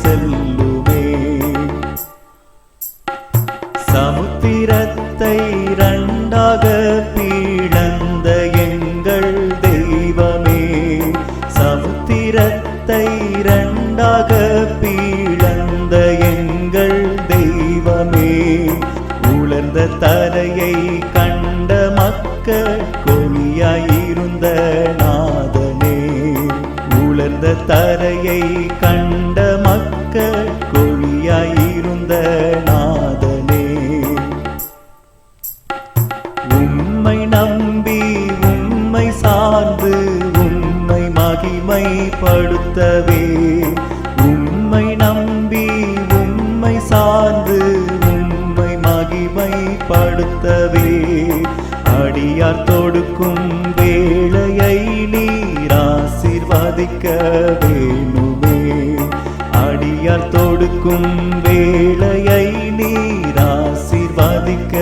செல்லுமே. சமுத்திரத்தை இரண்டாக பிளந்த எங்கள் தெய்வமே, சமுத்திரத்தை இரண்டாக பிளந்த எங்கள் தெய்வமே, உலர்ந்த தரையை கண்ட மக்கள் கொலியாயிருந்த நாதனே, உலர்ந்த தரையை கண்ட மக்கள் கொலியாயிருந்த நாதனே. உம்மை நம்பி உம்மை சார்ந்து உம்மை மகிமைப்படுத்தவே, உம்மை நம்பி உம்மை சார்ந்து உம்மை மகிமைப்படுத்தவே, அடியார் தொடுக்கும் வேளையை நீர் ஆசீர்வதிக்க வேணுமே, அடியார் தொடுக்கும் வேளையை நீர் ஆசீர்வதிக்க